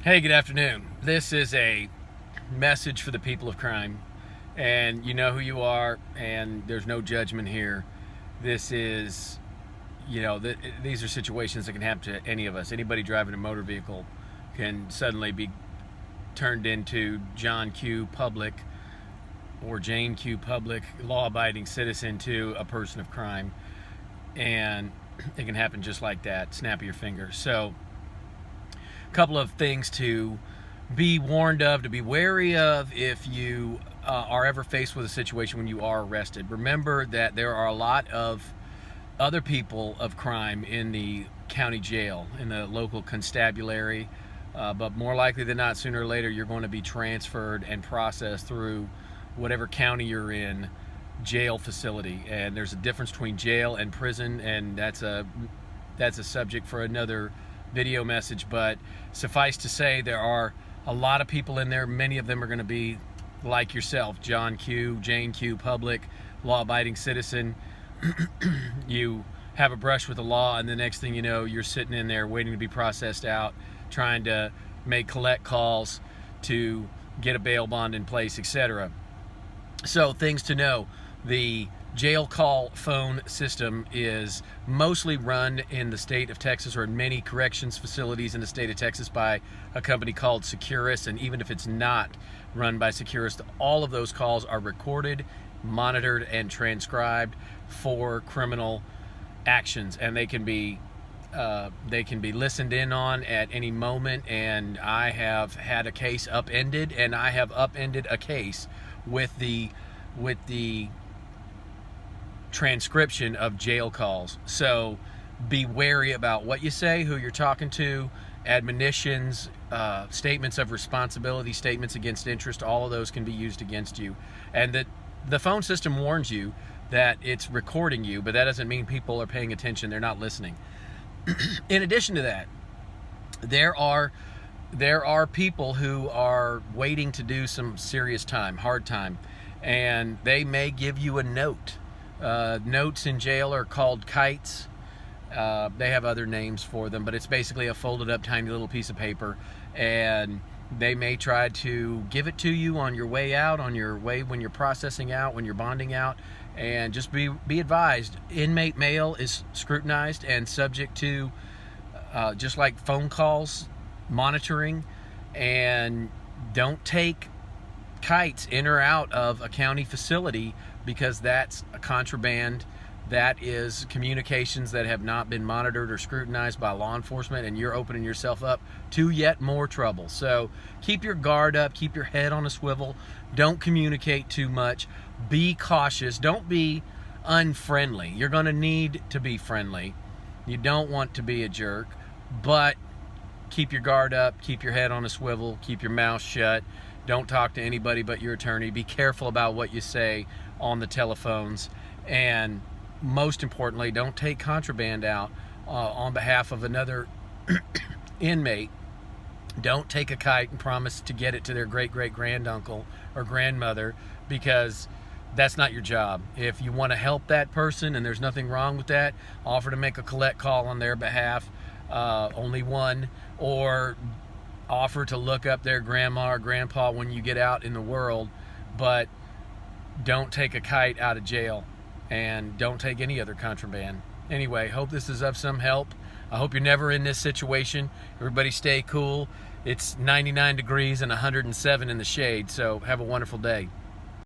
Hey, good afternoon. This is a message for the people of crime, and you know who you are, and there's no judgment here. This is, these are situations that can happen to any of us. Anybody driving a motor vehicle can suddenly be turned into John Q. Public or Jane Q. Public, law-abiding citizen, to a person of crime, and it can happen just like that, snap of your finger. So couple of things to be warned of, to be wary of if you are ever faced with a situation when you are arrested. Remember that there are a lot of other people of crime in the county jail, in the local constabulary, but more likely than not, sooner or later, you're going to be transferred and processed through whatever county you're in, jail facility. And there's a difference between jail and prison, and that's a subject for another video message, but suffice to say, there are a lot of people in there. Many of them are going to be like yourself, John Q, Jane Q, Public, law-abiding citizen. You have a brush with the law, and the next thing you know, you're sitting in there waiting to be processed out, trying to make collect calls to get a bail bond in place, etc. So things to know: the jail call phone system is mostly run in the state of Texas, or in many corrections facilities in the state of Texas, by a company called Securus. And even if it's not run by Securus, all of those calls are recorded, monitored, and transcribed for criminal actions, and they can be listened in on at any moment. And I have had a case upended, and I have upended a case with the transcription of jail calls. So be wary about what you say, who you're talking to, admonitions, statements of responsibility, statements against interest. All of those can be used against you. And that the phone system warns you that it's recording you, but that doesn't mean people are paying attention. They're not listening. In addition to that, there are people who are waiting to do some serious time, hard time, and they may give you a note. Notes in jail are called kites. They have other names for them, but it's basically a folded up tiny little piece of paper, and they may try to give it to you on your way out, on your way when you're processing out, when you're bonding out. And just be advised, inmate mail is scrutinized and subject to just like phone calls, monitoring. And don't take kites in or out of a county facility, because that's a contraband. That is communications that have not been monitored or scrutinized by law enforcement, and you're opening yourself up to yet more trouble. So keep your guard up, keep your head on a swivel, don't communicate too much, be cautious, don't be unfriendly. You're going to need to be friendly. You don't want to be a jerk, but keep your guard up, keep your head on a swivel, keep your mouth shut. Don't talk to anybody but your attorney. Be careful about what you say on the telephones. And most importantly, don't take contraband out on behalf of another inmate. Don't take a kite and promise to get it to their great-great-granduncle or grandmother, because that's not your job. If you want to help that person, and there's nothing wrong with that, offer to make a collect call on their behalf, only one, or offer to look up their grandma or grandpa when you get out in the world. But don't take a kite out of jail, and don't take any other contraband. Anyway, hope this is of some help. I hope you're never in this situation. Everybody stay cool. It's 99 degrees and 107 in the shade, so have a wonderful day.